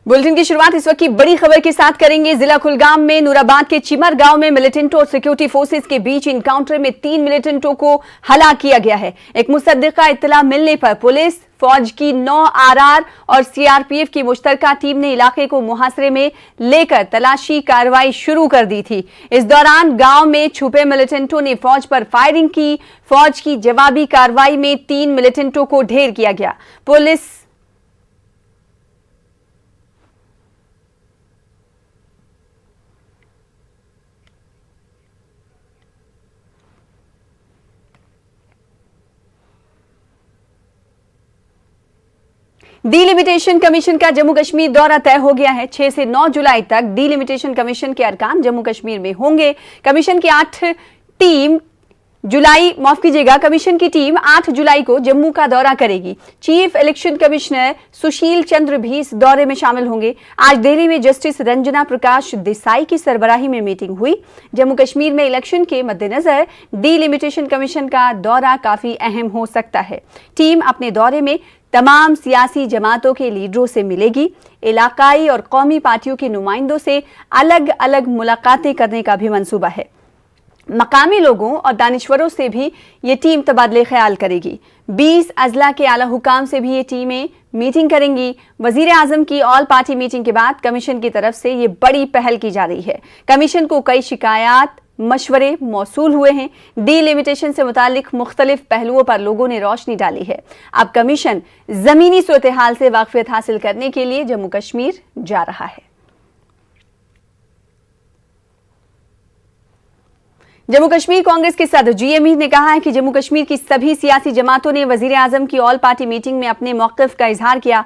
Bulletin की शुरुआत इस वक्त की बड़ी खबर के साथ करेंगे। जिला कुलगाम में नूराबाद के चिमर गांव में मिलिटेंटों और सिक्योरिटी फोर्सेस के बीच इनकाउंटर में 3 मिलिटेंटों को हलाक किया गया है। एक मुसद्दिका इत्तला मिलने पर पुलिस, फौज की 9 आरआर और सीआरपीएफ की मुश्तरका टीम ने इलाके को मुहासरे में लेकर तलाशी कार्रवाई शुरू कर दी थी। इस दौरान गांव में छुपे मिलिटेंटों ने फौज पर फायरिंग की। फौज की जवाबी कार्रवाई में 3 मिलिटेंटों को ढेर किया गया। पुलिस डीलिमिटेशन कमीशन का जम्मू कश्मीर दौरा तय हो गया है। 6 से 9 जुलाई तक डीलिमिटेशन कमीशन के अरकान जम्मू कश्मीर में होंगे। कमीशन की कमीशन की टीम 8 जुलाई को जम्मू का दौरा करेगी। Chief election commissioner Sushil Chandra भी इस दौरे में शामिल होंगे। आज दिल्ली में जस्टिस रंजना प्रकाश देसाई की सरबराही में मीटिंग हुई। जम्मू कश्मीर में इलेक्शन के मद्देनजर डीलिमिटेशन कमीशन का दौरा काफी अहम हो सकता है। टीम अपने दौरे में तमाम सियासी जमातों के लीडरों से मिलेगी। इलाकाई और कौमी पार्टियों के नुमाइंदों से अलग अलग मुलाकातें करने का भी मंसूबा है। मकामी लोगों और दानिश्वरों से भी ये टीम तबादले ख्याल करेगी। 20 अजला के आला हुकाम से भी ये टीमें मीटिंग करेंगी। वजीर आजम की ऑल पार्टी मीटिंग के बाद कमीशन की तरफ से ये बड़ी पहल की जा रही है। कमीशन को कई शिकायत मशवरे मौसूल हुए हैं। डीलिमिटेशन से मुतालिक मुख्तलिफ पहलुओं पर लोगों ने रोशनी डाली है। अब कमीशन जमीनी सूरत-ए-हाल से वाकफियत हासिल करने के लिए जम्मू कश्मीर जा रहा है। जम्मू कश्मीर कांग्रेस के सदर जीए मीर ने कहा है कि जम्मू कश्मीर की सभी सियासी जमातों ने वजीर आजम की ऑल पार्टी मीटिंग में अपने मौक़िफ़ का इजहार किया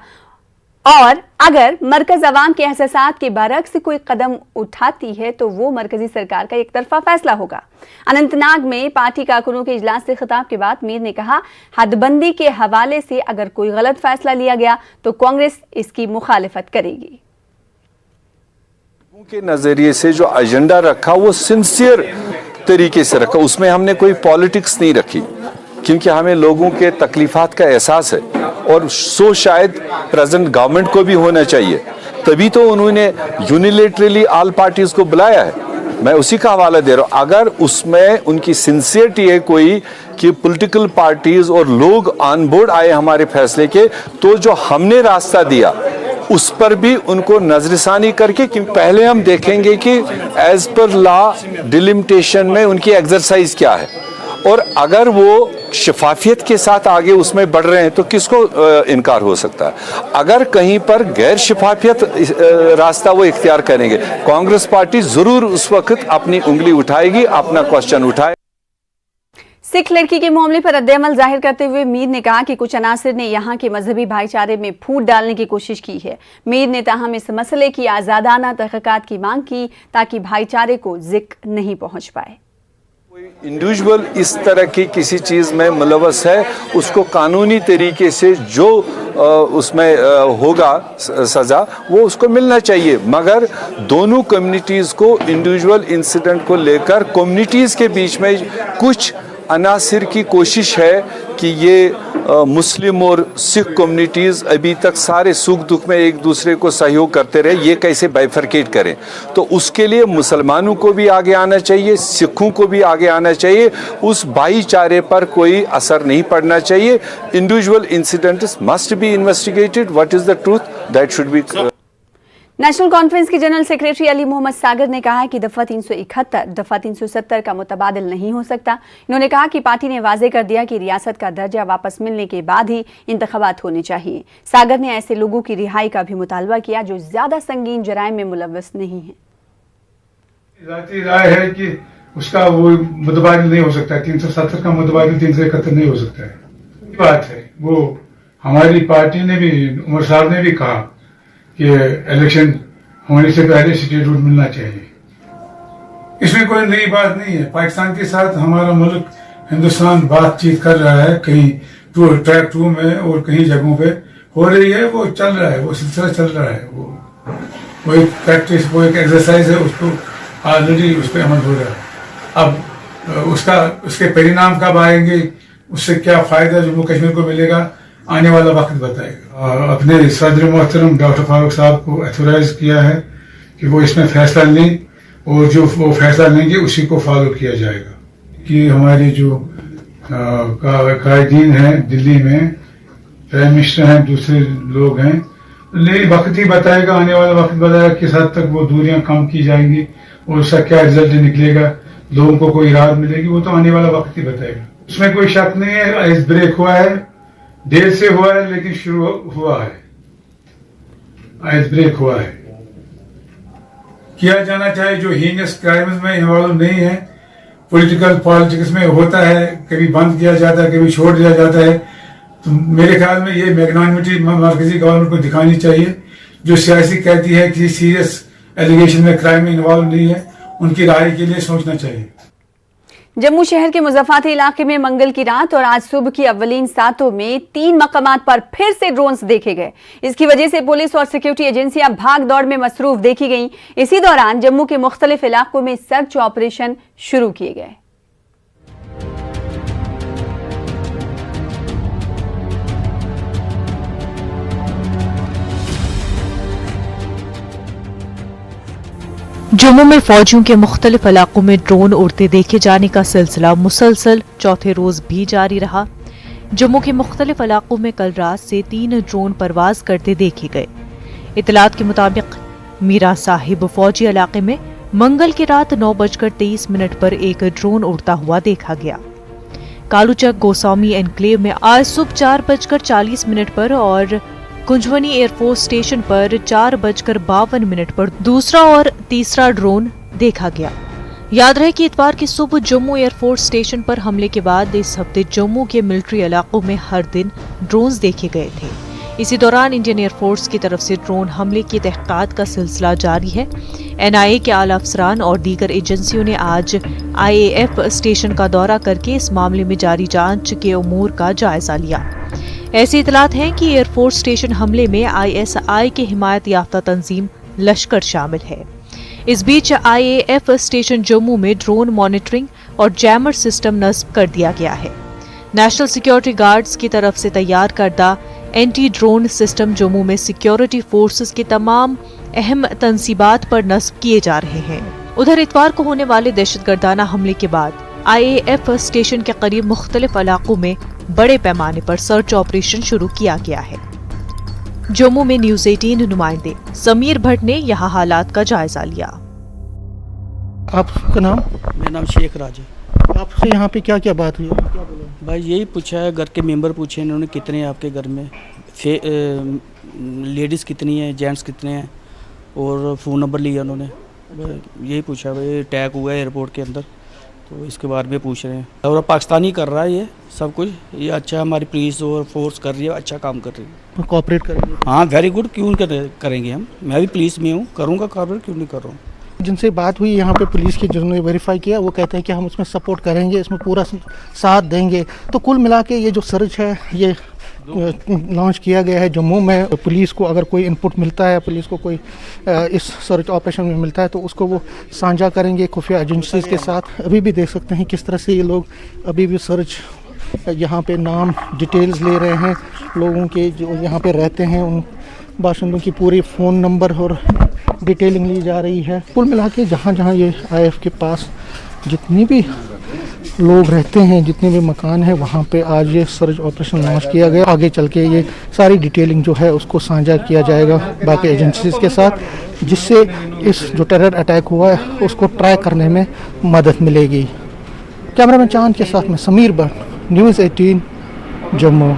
और अगर मरकज अवाम के एहसासात के बरक्स कोई कदम उठाती है तो वो मरकजी सरकार का एक तरफा फैसला होगा। अनंतनाग में पार्टी कारकुनों के इजलास से खिताब के बाद मीर ने कहा, हदबंदी के हवाले से अगर कोई गलत फैसला लिया गया तो कांग्रेस इसकी मुखालिफत करेगी। के नजरिए से जो एजेंडा रखा वो सिंसियर तरीके से रखा, उसमें हमने कोई पॉलिटिक्स नहीं रखी, क्योंकि हमें लोगों के तकलीफात का एहसास है और सो शायद प्रेजेंट गवर्नमेंट को भी होना चाहिए। तभी तो उन्होंने यूनिलेटरली ऑल पार्टीज को बुलाया है। मैं उसी का हवाला दे रहा हूँ। अगर उसमें उनकी सिंसियरिटी है कोई कि पॉलिटिकल पार्टीज और लोग ऑन बोर्ड आए हमारे फैसले के, तो जो हमने रास्ता दिया उस पर भी उनको नजरसानी करके, क्योंकि पहले हम देखेंगे कि एज पर लॉ डिलिमिटेशन में उनकी एक्सरसाइज क्या है, और अगर वो शफाफियत के साथ आगे उसमें बढ़ रहे हैं तो किसको इनकार हो सकता है। अगर कहीं पर गैर शफाफियत रास्ता वो इख्तियार करेंगे, कांग्रेस पार्टी जरूर उस वक्त अपनी उंगली उठाएगी, अपना क्वेश्चन उठाए। सिख लड़की के मामले पर रद्द-ए-अमल जाहिर करते हुए मीर ने कहा कि कुछ अनासिर ने यहाँ के मजहबी भाईचारे में फूट डालने की कोशिश की है। मीर ने ताहम इस मसले की आज़ादाना तहक़ीक़ात की मांग की ताकि भाईचारे को ज़िक्र नहीं पहुँच पाए। कोई इंडिविजुअल इस तरह की किसी चीज़ में मुलव्वस है, उसको कानूनी तरीके से जो उसमें होगा सज़ा वो उसको मिलना चाहिए, मगर दोनों कम्युनिटीज़ को इंडिविजुअल इंसिडेंट को लेकर कम्युनिटीज़ के बीच में कुछ अनासिर की कोशिश है कि ये मुस्लिम और सिख कम्युनिटीज़ अभी तक सारे सुख दुख में एक दूसरे को सहयोग करते रहे, ये कैसे बाइफरकेट करें। तो उसके लिए मुसलमानों को भी आगे आना चाहिए, सिखों को भी आगे आना चाहिए। उस भाईचारे पर कोई असर नहीं पड़ना चाहिए। Individual incidents must be investigated, what is the truth that should be. National conference के जनरल सेक्रेटरी अली मोहम्मद सागर ने कहा है कि दफा 371 दफा 370 का मुतबादिल नहीं हो सकता। इन्होंने कहा कि पार्टी ने वाजे कर दिया कि रियासत का दर्जा वापस मिलने के बाद ही इंतखाबात होने चाहिए। सागर ने ऐसे लोगों की रिहाई का भी मुतालबा किया जो ज्यादा संगीन जराइम में मुलव्वस नहीं है। जाती राय है कि उसका वो मुतबादिल नहीं हो सकता, 370 का मुतबादिल 371 नहीं हो सकता है। बात है वो हमारी पार्टी ने भी, उमर साहब ने भी कहा कि इलेक्शन होने से पहले स्टेट रूल मिलना चाहिए। इसमें कोई नई बात नहीं है। पाकिस्तान के साथ हमारा मुल्क हिंदुस्तान बातचीत कर रहा है, कहीं ट्रैक 2 में और कहीं जगहों पे हो रही है, वो चल रहा है, वो सिलसिला चल रहा है। वो एक प्रैक्टिस, वो एक एक्सरसाइज है, उसको ऑलरेडी उस पर अमल हो रहा है। अब उसके परिणाम कब आएंगे, उससे क्या फायदा जम्मू कश्मीर को मिलेगा, आने वाला वक्त बताएगा। अपने सदर मोहतरम डॉक्टर फारूक साहब को अथोराइज किया है कि वो इसमें फैसला लें और जो वो फैसला लेंगे उसी को फॉलो किया जाएगा। कि हमारे जो कायदीन हैं दिल्ली में, प्राइम मिनिस्टर हैं, दूसरे लोग हैं, लेकिन वक्त ही बताएगा, आने वाला वक्त बताएगा किस हद तक वो दूरियां कम की जाएंगी और उसका क्या रिजल्ट निकलेगा, लोगों को कोई राहत मिलेगी, वो तो आने वाला वक्त ही बताएगा। उसमें कोई शक नहीं है, आइस ब्रेक हुआ है, देर से हुआ है लेकिन शुरू हुआ है, आइस ब्रेक हुआ है। किया जाना चाहिए जो हीनियस क्राइम्स में इन्वॉल्व नहीं है, पॉलिटिक्स में होता है, कभी बंद किया जाता है, कभी छोड़ दिया जाता है, तो मेरे ख्याल में ये मैग्नानिमिटी मरकजी गवर्नमेंट को दिखानी चाहिए। जो सियासी कहती है कि सीरियस एलिगेशन में क्राइम में इन्वॉल्व नहीं है, उनकी राय के लिए सोचना चाहिए। जम्मू शहर के मुजफ्फराबाद इलाके में मंगल की रात और आज सुबह की अव्वलीन सातों में 3 मकामात पर फिर से ड्रोन्स देखे गए। इसकी वजह से पुलिस और सिक्योरिटी एजेंसियां भाग दौड़ में मसरूफ देखी गईं। इसी दौरान जम्मू के मुख्तलिफ इलाकों में सर्च ऑपरेशन शुरू किए गए। जम्मू में फौजियों के मुख्तलिफ इलाकों में ड्रोन उड़ते देखे जाने का सिलसिला मुसलसल चौथे रोज भी जारी रहा। जम्मू के मुख्तलिफ इलाकों में कल रात से 3 ड्रोन परवाज करते देखे गए। इतलात के मुताबिक मीरा साहिब फौजी इलाके में मंगल की रात 9:23 पर एक ड्रोन उड़ता हुआ देखा गया। कालूचक गोस्वामी एनक्लेव में आज सुबह 4:40 पर और कुंजवनी एयरफोर्स स्टेशन पर 4:52 पर दूसरा और तीसरा ड्रोन देखा गया। याद रहे कि इतवार की सुबह जम्मू एयरफोर्स स्टेशन पर हमले के बाद इस हफ्ते जम्मू के मिलिट्री इलाकों में हर दिन ड्रोन्स देखे गए थे। इसी दौरान इंडियन एयरफोर्स की तरफ से ड्रोन हमले की तहकीकात का सिलसिला जारी है। NIA के आला अफसरान और दीगर एजेंसियों ने आज IAF स्टेशन का दौरा करके इस मामले में जारी जांच के उमूर का जायजा लिया। ऐसी इतलात हैं कि एयरफोर्स स्टेशन हमले में ISI के हिमायत याफ्ता तंजीम लश्कर शामिल है। इस बीच IAF स्टेशन जम्मू में ड्रोन मॉनिटरिंग और जैमर सिस्टम नस्ब कर दिया गया है। नेशनल सिक्योरिटी गार्ड्स की तरफ से तैयार करदा एंटी ड्रोन सिस्टम जम्मू में सिक्योरिटी फोर्सेस के तमाम अहम तंसीबात पर नस्ब किए जा रहे हैं। उधर इतवार को होने वाले दहशतगर्दाना हमले के बाद IAF स्टेशन के करीब मुख्तलिफ इलाकों में बड़े पैमाने पर सर्च ऑपरेशन शुरू किया गया है। जम्मू में न्यूज़ 18 नुमाइंदे समीर भट्ट ने यहाँ हालात का जायजा लिया। आपका नाम? मेरा नाम शेख राज है। आपसे यहाँ पे क्या क्या बात हुई, क्या बोला? भाई यही पूछा है, घर के मेंबर पूछे इन्होंने कितने हैं आपके घर में, लेडीज़ कितनी हैं, जेंट्स कितने हैं, और फ़ोन नंबर लिया उन्होंने। यही पूछा भाई अटैक हुआ है एयरपोर्ट के अंदर, तो इसके बारे में पूछ रहे हैं। और पाकिस्तानी कर रहा है ये सब कुछ, ये अच्छा हमारी पुलिस और फोर्स कर रही है, अच्छा काम कर रही है। कोऑपरेट करेंगे? हाँ वेरी गुड, क्यों करेंगे हम, मैं भी पुलिस में हूँ, करूँगा कोऑपरेट, क्यों नहीं कर रहा हूँ। जिनसे बात हुई यहाँ पे पुलिस की, जिन्होंने वेरीफाई किया, वो कहते हैं कि हम इसमें सपोर्ट करेंगे, इसमें पूरा साथ देंगे। तो कुल मिला के ये जो सर्च है ये लॉन्च किया गया है जम्मू में। पुलिस को अगर कोई इनपुट मिलता है, पुलिस को कोई इस सर्च ऑपरेशन में मिलता है तो उसको वो साझा करेंगे खुफिया एजेंसीज के साथ। अभी भी देख सकते हैं किस तरह से ये लोग अभी भी सर्च, यहाँ पे नाम डिटेल्स ले रहे हैं लोगों के जो यहाँ पे रहते हैं, उन बाशिंदों की पूरी फ़ोन नंबर और डिटेलिंग ली जा रही है। कुल मिला के जहाँ जहाँ ये IAF के पास जितनी भी लोग रहते हैं, जितने भी मकान हैं, वहाँ पे आज ये सर्च ऑपरेशन लॉन्च किया गया। आगे चल के ये सारी डिटेलिंग जो है उसको साझा किया जाएगा बाकी एजेंसीज के साथ, जिससे इस जो टेरर अटैक हुआ है उसको ट्राई करने में मदद मिलेगी। कैमरामैन चांद के साथ में समीर भट्ट, न्यूज़ 18 जम्मू।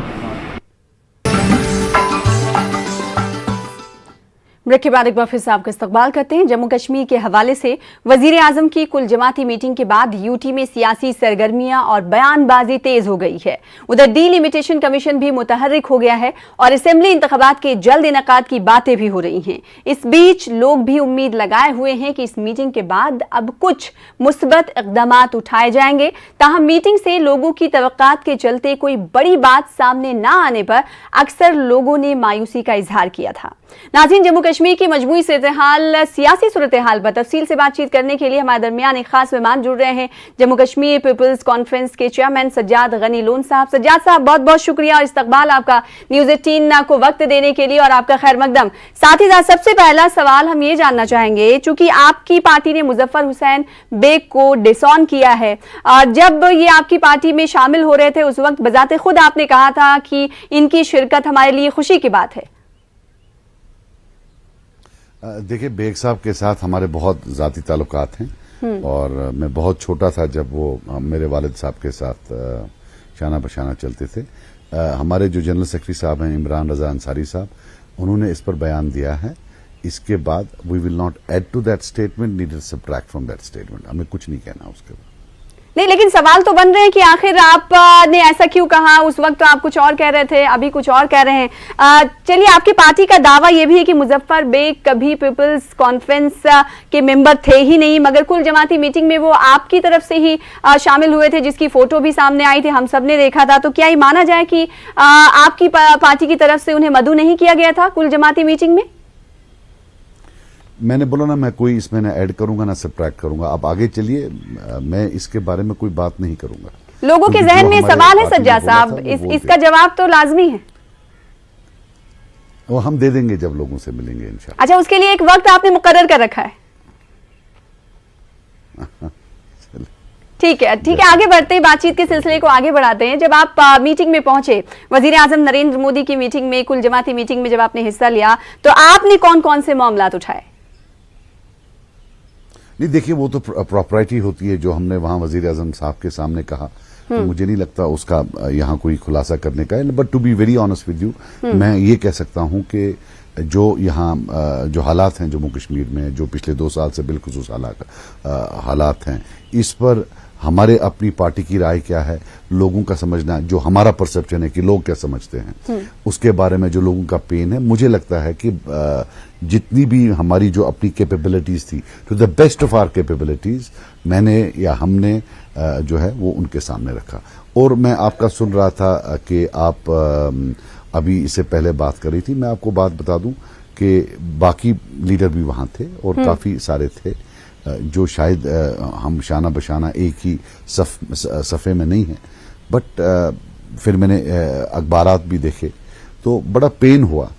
ब्रेक के बाद एक बार फिर से आपका इस्तकबाल करते हैं। जम्मू कश्मीर के हवाले से वजीर आजम की कुल जमाती मीटिंग के बाद यूटी में सियासी सरगर्मियां और बयानबाजी तेज हो गई है। उधर डीलिमिटेशन कमीशन भी मुतहर्रिक हो गया है और असेंबली इंतखाबात के जल्द इनेकाद की बातें भी हो रही हैं। इस बीच लोग भी उम्मीद लगाए हुए हैं कि इस मीटिंग के बाद अब कुछ मुस्बत इक़दामात उठाए जाएंगे। ताहम मीटिंग से लोगों की तवक्कात के चलते कोई बड़ी बात सामने न आने पर अक्सर लोगों ने मायूसी का इजहार किया था। नाज़रीन, जम्मू कश्मीर की मजमूई सूरत-ए-हाल, सियासी सूरत-ए-हाल पर तफसील से बातचीत करने के लिए हमारे दरमियान एक खास मेहमान जुड़ रहे हैं, जम्मू कश्मीर पीपल्स कॉन्फ्रेंस के चेयरमैन सज्जाद गनी लोन साहब। सज्जाद साहब, बहुत बहुत शुक्रिया और इस्तकबाल आपका न्यूज़ 18 को वक्त देने के लिए और आपका खैर मकदम। साथ ही साथ सबसे पहला सवाल हम ये जानना चाहेंगे, चूंकि आपकी पार्टी ने मुजफ्फर हुसैन बेग को डिसऑन किया है, जब ये आपकी पार्टी में शामिल हो रहे थे उस वक्त बजाते खुद आपने कहा था कि इनकी शिरकत हमारे लिए खुशी की बात है। देखिए, बेग साहब के साथ हमारे बहुत ज़ाती ताल्लुकात हैं और मैं बहुत छोटा था जब वो मेरे वालिद साहब के साथ शाना बशाना चलते थे। हमारे जो जनरल सेक्रेटरी साहब हैं इमरान रजा अंसारी साहब, उन्होंने इस पर बयान दिया है। इसके बाद we will not add to that statement, neither subtract from that statement. हमें कुछ नहीं कहना उसके बाद। नहीं, लेकिन सवाल तो बन रहे हैं कि आखिर आपने ऐसा क्यों कहा? उस वक्त तो आप कुछ और कह रहे थे, अभी कुछ और कह रहे हैं। चलिए, आपकी पार्टी का दावा यह भी है कि मुजफ्फर बेग कभी पीपल्स कॉन्फ्रेंस के मेंबर थे ही नहीं, मगर कुल जमाती मीटिंग में वो आपकी तरफ से ही शामिल हुए थे, जिसकी फोटो भी सामने आई थी, हम सब ने देखा था। तो क्या ये माना जाए कि आपकी पार्टी की तरफ से उन्हें मदऊ नहीं किया गया था कुल जमाती मीटिंग में? मैंने बोला ना, मैं कोई इसमें ना ऐड करूंगा ना सब्ट्रैक्ट करूंगा। आप आगे चलिए, मैं इसके बारे में कोई बात नहीं करूंगा। लोगों के जहन में सवाल है सज्जाद साहब, इसका जवाब तो लाजमी है। वो हम दे देंगे जब लोगों से मिलेंगे इंशाल्लाह। अच्छा, उसके लिए एक वक्त आपने मुकर्रर कर रखा है? ठीक है, आगे बढ़ते हैं, बातचीत के सिलसिले को आगे बढ़ाते हैं। जब आप मीटिंग में पहुंचे, वजीर आजम नरेंद्र मोदी की मीटिंग में, कुल जमाती मीटिंग में जब आपने हिस्सा लिया, तो आपने कौन कौन से मामलात उठाए? नहीं, देखिए, वो तो प्रॉपर्टी होती है जो हमने वहां वजीर आजम साहब के सामने कहा, तो मुझे नहीं लगता उसका यहाँ कोई खुलासा करने का है। But to be very honest with you, मैं ये कह सकता हूँ कि जो यहाँ जो हालात हैं जम्मू कश्मीर में, जो पिछले 2 साल से बिलखुसूस हालात हैं, इस पर हमारे अपनी पार्टी की राय क्या है, लोगों का समझना, जो हमारा परसेप्शन है कि लोग क्या समझते हैं, उसके बारे में जो लोगों का पेन है, मुझे लगता है कि जितनी भी हमारी जो अपनी कैपेबिलिटीज थी, to the best of our capabilities, मैंने या हमने जो है वो उनके सामने रखा। और मैं आपका सुन रहा था कि आप अभी इससे पहले बात कर रही थी, मैं आपको बात बता दूं कि बाकी लीडर भी वहां थे और काफी सारे थे जो शायद हम शाना बशाना एक ही सफ़े में नहीं है। बट फिर मैंने अखबारात भी देखे तो बड़ा पेन हुआ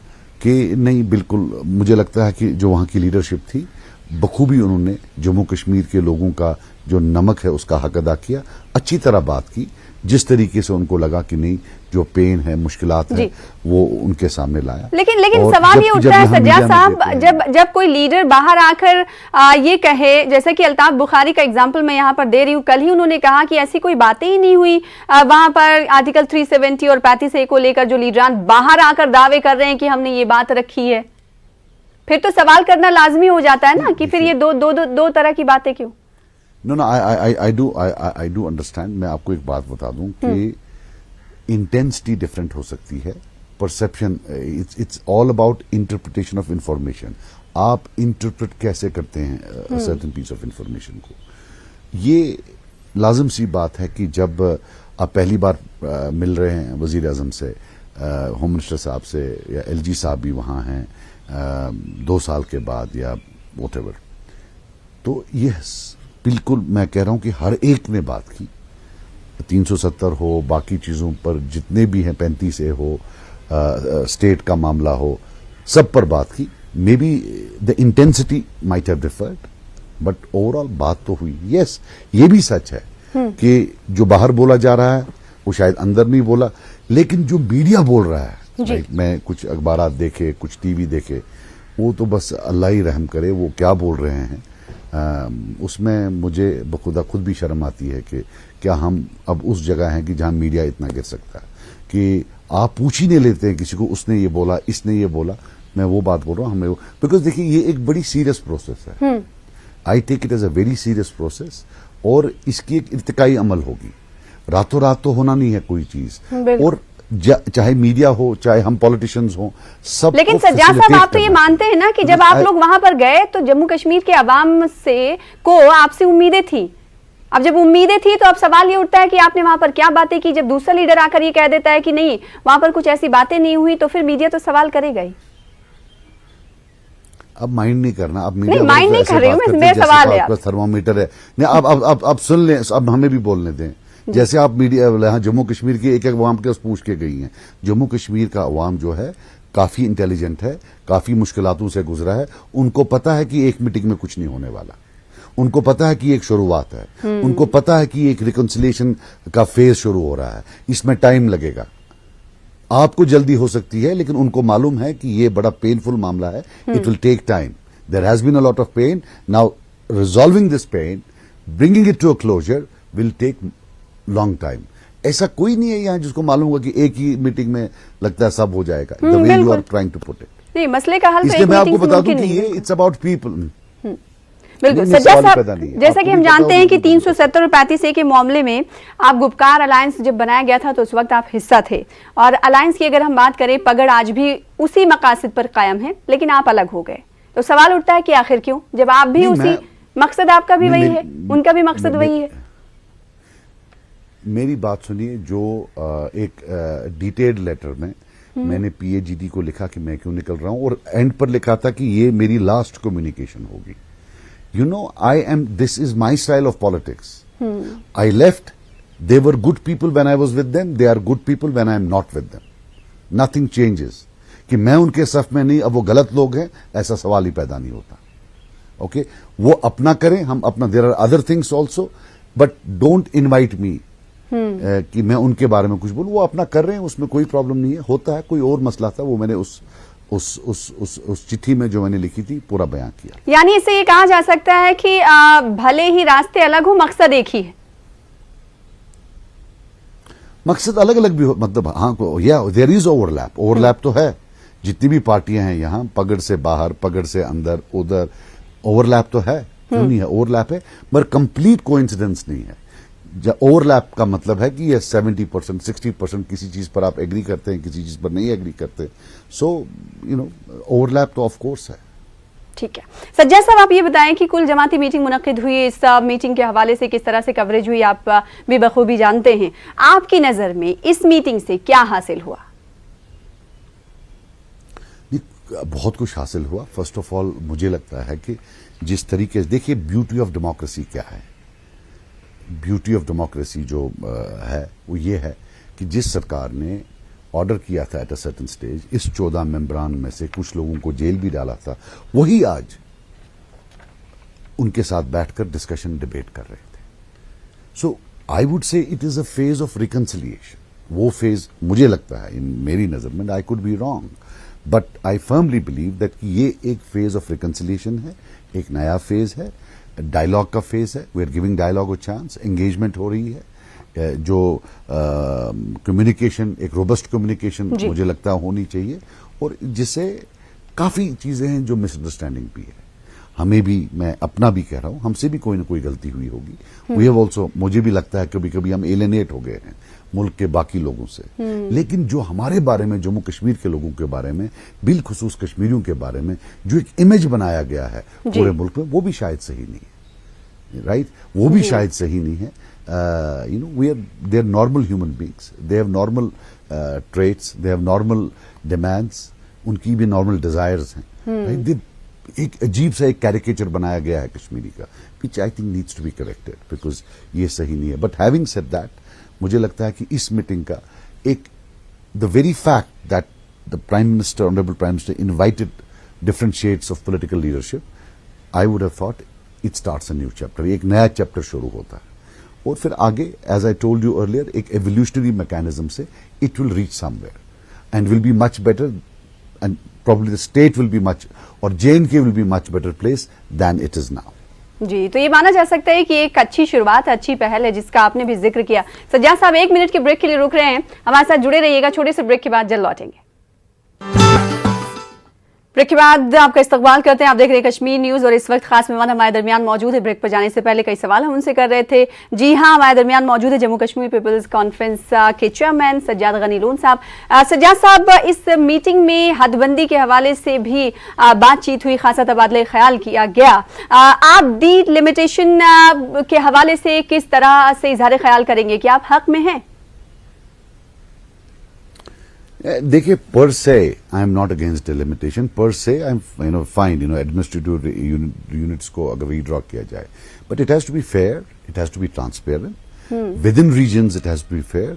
कि नहीं, बिल्कुल मुझे लगता है कि जो वहाँ की लीडरशिप थी, बखूबी उन्होंने जम्मू कश्मीर के लोगों का जो नमक है उसका हक अदा किया, अच्छी तरह बात की, जिस तरीके से उनको लगा कि नहीं, जो पेन है, मुश्किलात है, वो उनके सामने लाया। लेकिन सवाल ये उठता है सज्जाद साहब, जब कोई लीडर बाहर आकर ये कहे, जैसे कि अल्ताफ बुखारी का एग्जांपल मैं यहाँ पर दे रही हूँ, कल ही उन्होंने कहा कि ऐसी कोई बातें ही नहीं हुई वहां पर आर्टिकल 370 और 35A को लेकर जो लीडरान बाहर आकर दावे कर रहे हैं कि हमने ये बात रखी है, फिर तो सवाल करना लाजमी हो जाता है ना कि फिर ये दो तरह की बातें क्यों? No, I do understand. मैं आपको एक बात बता दूं कि इंटेंसिटी डिफरेंट हो सकती है, perception, it's all about interpretation of information. आप इंटरप्रेट कैसे करते हैं सर्टेन पीस ऑफ इंफॉर्मेशन को। ये लाजिम सी बात है कि जब आप पहली बार मिल रहे हैं वजीर आजम से, होम मिनिस्टर साहब से, या LG साहब भी वहां हैं 2 साल के बाद या व्हाटएवर, तो ये बिल्कुल मैं कह रहा हूं कि हर एक ने बात की, 370 हो, बाकी चीजों पर जितने भी हैं, 35A हो, स्टेट का मामला हो, सब पर बात की। May be the intensity might have deferred, but overall बात तो हुई। यस, ये भी सच है कि जो बाहर बोला जा रहा है वो शायद अंदर नहीं बोला, लेकिन जो मीडिया बोल रहा है, मैं कुछ अखबारात देखे, कुछ टीवी देखे, वो तो बस अल्लाह ही रहम करे वो क्या बोल रहे हैं। उसमें मुझे बखुदा खुद भी शर्म आती है कि क्या हम अब उस जगह हैं कि जहां मीडिया इतना गिर सकता है कि आप पूछ ही नहीं लेते हैं किसी को, उसने ये बोला, इसने ये बोला। मैं वो बात बोल रहा हूं, हमें वो, बिकॉज देखिए ये एक बड़ी सीरियस प्रोसेस है। I take it as a very serious process, और इसकी एक इर्तिकाई अमल होगी, रातों रात तो होना नहीं है कोई चीज। और चाहे मीडिया हो, चाहे हम पॉलिटिशियंस हो, सब। लेकिन सज्जाद साहब, आप तो ये मानते हैं ना कि जब आप लोग वहां पर गए तो जम्मू कश्मीर के अवाम से को आपसे उम्मीदें थी। अब जब उम्मीदें थी तो अब सवाल ये उठता है कि आपने वहां पर क्या बातें की। जब दूसरा लीडर आकर ये कह देता है कि नहीं, वहां पर कुछ ऐसी बातें नहीं हुई, तो फिर मीडिया तो सवाल करेगा ही। اب مائنڈ نہیں کرنا, اب نہیں مائنڈ نہیں کر رہی ہوں, میرا سوال ہے. تھرمومیٹر ہے نہیں, اب سن لیں, اب ہمیں بھی بولنے دیں. جیسے آپ میڈیا جموں کشمیر کی ایک عوام کے پوچھ کے گئی ہیں, جموں کشمیر کا عوام جو ہے کافی انٹیلیجنٹ ہے, کافی مشکلاتوں سے گزرا ہے, ان کو پتا ہے کہ ایک میٹنگ میں کچھ نہیں ہونے والا, ان کو پتا ہے کہ ایک شروعات ہے, ان کو پتا ہے کہ ایک ریکنسیلیشن کا فیز شروع ہو رہا ہے, اس میں ٹائم لگے گا. آپ کو جلدی ہو سکتی ہے لیکن ان کو معلوم ہے کہ یہ بڑا پینفل معاملہ ہے, it will take time. There has been a lot of pain, now resolving this pain, bringing it to a closure will take long time. ایسا کوئی نہیں ہے یہاں جس کو معلوم ہوگا کہ ایک ہی میٹنگ میں لگتا ہے سب ہو جائے گا. the way you are trying to put it. نہیں, مسئلے کا حل اس تو لیے ایک میں آپ کو میٹنگ سے بتا دوں ممکن کہ نہیں ہے. یہ اٹس اباؤٹ پیپل. بالکل نہیں، سجا سوال ہی صاحب, پیدا نہیں ہے. جیسا آپ کہ کو ہم بھی جانتے ہیں کہ پتا ہوگا 370 اور 35A کے معاملے میں آپ گپکار الائنس جب بنایا گیا تھا تو اس وقت آپ حصہ تھے, اور الائنس کی اگر ہم بات کریں پگڑ آج بھی اسی مقاصد پر قائم ہے, لیکن آپ الگ ہو گئے. تو سوال اٹھتا ہے کہ آخر کیوں, جب آپ بھی اسی مقصد, آپ کا بھی وہی ہے, ان کا بھی مقصد وہی ہے. میری بات سنیے, جو ایک ڈیٹیلڈ لیٹر میں نے پی اے جی ڈی کو لکھا کہ میں کیوں نکل رہا ہوں, اور اینڈ پر لکھا تھا کہ یہ میری لاسٹ کمیونیکیشن ہوگی. You know, this is my style of politics. I left, they were good people when I was with them, they are good people when I am not with them. Nothing changes. کہ میں ان کے صف میں نہیں, اب وہ غلط لوگ ہیں, ایسا سوال ہی پیدا نہیں ہوتا. اوکے, وہ اپنا کریں, ہم اپنا, there are other things also, but don't invite me کہ میں ان کے بارے میں کچھ بولوں. وہ اپنا کر رہے ہیں, اس میں کوئی پرابلم نہیں ہے. ہوتا ہے, کوئی اور مسئلہ تھا, وہ میں نے اس چٹھی میں جو میں نے لکھی تھی پورا بیان کیا. یعنی اس سے یہ کہا جا سکتا ہے کہ بھلے ہی راستے الگ ہوں, مقصد ایک ہی ہے. مقصد الگ الگ بھی ہو, مطلب ہاں, دیر از اوور لیپ. اوور لیپ تو ہے, جتنی بھی پارٹیاں ہیں یہاں, پگڑ سے باہر, پگڑ سے اندر, ادھر, اوور لیپ تو ہے. کیوں نہیں ہے, اوور لیپ ہے, مگر کمپلیٹ کوئنسیڈنس نہیں ہے. اوور لیپ کا مطلب ہے کہ یہ 70%, 60% کسی چیز پر آپ ایگری کرتے ہیں, کسی چیز پر نہیں ایگری کرتے. سو یو نو, اوور لیپ تو آف کورس ہے. ٹھیک ہے. سجاد صاحب, آپ یہ بتائیں کہ کل جماعتی میٹنگ منعقد ہوئی, اس میٹنگ کے حوالے سے کس طرح سے کوریج ہوئی, آپ بھی بخوبی جانتے ہیں. آپ کی نظر میں اس میٹنگ سے کیا حاصل ہوا؟ بہت کچھ حاصل ہوا. فرسٹ آف آل مجھے لگتا ہے کہ جس طریقے سے, دیکھیے بیوٹی آف ڈیموکریسی کیا ہے. بیوٹی آف ڈیموکریسی جو ہے وہ یہ ہے کہ جس سرکار نے آرڈر کیا تھا ایٹ اے سرٹن سٹیج, اس 14 ممبران میں سے کچھ لوگوں کو جیل بھی ڈالا تھا, وہی آج ان کے ساتھ بیٹھ کر ڈسکشن ڈبیٹ کر رہے تھے. So I would say it is a phase of reconciliation. وہ فیز مجھے لگتا ہے, میری نظر میں, I could be wrong, but I firmly believe that کہ یہ ایک فیز آف ریکنسیلیشن ہے, ایک نیا فیز ہے, ڈائلاگ کا فیز ہے. We are giving dialogue a chance, engagement ہو رہی ہے, جو کمیونیکیشن, ایک روبسٹ کمیونیکیشن مجھے لگتا ہے ہونی چاہیے, اور جس سے کافی چیزیں ہیں جو مس انڈرسٹینڈنگ بھی ہے. ہمیں بھی, میں اپنا بھی کہہ رہا ہوں, ہم سے بھی کوئی نہ کوئی غلطی ہوئی ہوگی. وی ہیو آلسو, مجھے بھی لگتا ہے کبھی کبھی ہم ایلینیٹ ہو گئے ہیں ملک کے باقی لوگوں سے, لیکن جو ہمارے بارے میں, جموں کشمیر کے لوگوں کے بارے میں, بالخصوص کشمیریوں کے بارے میں جو ایک امیج بنایا گیا ہے پورے ملک میں, وہ بھی شاید صحیح نہیں ہے. رائٹ, وہ بھی شاید صحیح نہیں ہے. You know, they are normal human beings. They have normal traits. They have normal demands. ان کی بھی نارمل ڈیزائرز ہیں. ایک عجیب سا ایک کیریکیچر بنایا گیا ہے کشمیری کا, which I think needs to be corrected, because یہ صحیح نہیں ہے. But having said that, مجھے لگتا ہے کہ اس میٹنگ کا ایک, the very fact that the Prime Minister, Honorable Prime Minister, invited different shades of political leadership, I would have thought it starts a new chapter. ایک نیا چیپٹر شروع ہوتا ہے, اور پھر آگے, as I told you earlier, ایک evolutionary mechanism سے it will reach somewhere and will be much better, and probably the state will be much, or J&K will be much better place than it is now. جی, تو یہ مانا جا سکتا ہے کہ ایک اچھی شروعات ہے, اچھی پہل ہے, جس کا آپ نے بھی ذکر کیا. سجاد صاحب 1 منٹ کے بریک کے لیے رک رہے ہیں, ہمارے ساتھ جڑے رہیے گا. چھوٹے سے بریک کے بعد جلد لوٹیں گے. بریک کے بعد آپ کا استقبال کرتے ہیں. آپ دیکھ رہے ہیں کشمیر نیوز, اور اس وقت خاص مہمان ہمارے درمیان موجود ہے. بریک پر جانے سے پہلے کئی سوال ہم ان سے کر رہے تھے. جی ہاں, ہمارے درمیان موجود ہے جموں کشمیر پیپلز کانفرنس کے چیئرمین سجاد غنی لون صاحب. سجاد صاحب, اس میٹنگ میں حد بندی کے حوالے سے بھی بات چیت ہوئی, خاصا تبادلہ خیال کیا گیا. آپ ڈی لمیٹیشن کے حوالے سے کس طرح سے اظہار خیال کریں گے, کہ آپ حق میں ہیں؟ देखिए, per se, I am not against delimitation. Per se, I'm fine. Administrative units को अगर redraw किया जाए, but it has to be fair. It has to be transparent. Within regions, it has to be fair.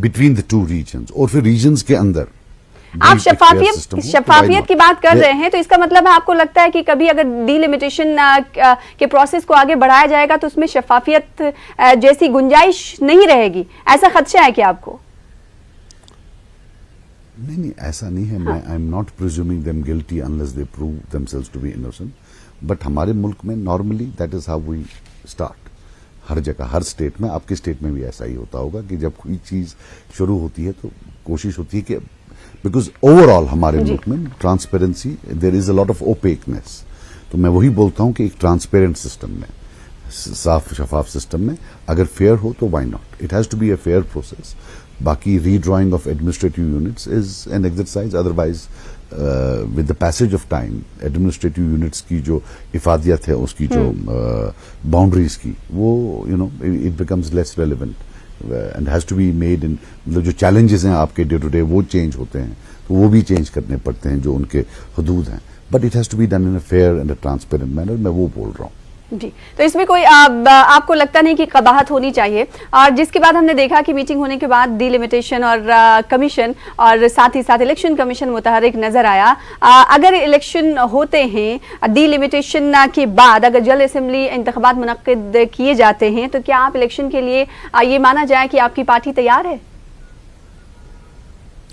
Between the two regions, और फिर regions के अंदर आप शफाफियत की बात कर रहे हैं, तो इसका मतलब है आपको लगता है कि कभी अगर डिलिमिटेशन के प्रोसेस को आगे बढ़ाया जाएगा तो उसमें शफाफियत जैसी गुंजाइश नहीं रहेगी, ऐसा खदशा है क्या आपको? नहीं, ऐसा नहीं है. मैं I am not presuming them guilty unless they prove themselves to be innocent. But हमारे मुल्क में normally that is how we start. हर जगह, हर स्टेट में, आपके स्टेट में भी ऐसा ही होता होगा कि जब कोई चीज शुरू होती है तो कोशिश होती है कि बिकॉज ओवरऑल हमारे मुल्क में transparency, there is a lot of opaqueness. तो मैं वही बोलता हूं कि एक ट्रांसपेरेंट सिस्टम में, साफ शफाफ सिस्टम में अगर फेयर हो तो why not. It has to be a fair process. बाकी redrawing of administrative units is an exercise. Otherwise with the passage of time administrative units की जो इफादियत है, उसकी जो बाउंड्रीज की, वो it becomes less relevant and has to be made in. मतलब जो चैलेंजेस हैं आपके डे टू डे वो चेंज होते हैं, तो वो भी चेंज करने पड़ते हैं जो उनके हदूद हैं. But it has to be done in a fair and a transparent manner. मैं वो बोल रहा हूँ जी. तो इसमें कोई आपको लगता नहीं कि कबाहत होनी चाहिए? और जिसके बाद हमने देखा कि मीटिंग होने के बाद डिलिमिटेशन और कमीशन और साथ ही साथ इलेक्शन कमीशन मुतहरिक नजर आया. अगर इलेक्शन होते हैं डिलिमिटेशन के बाद, अगर जल्द असेंबली इंतखाबात मुनक्किद किए जाते हैं, तो क्या आप इलेक्शन के लिए ये माना जाए कि आपकी पार्टी तैयार है?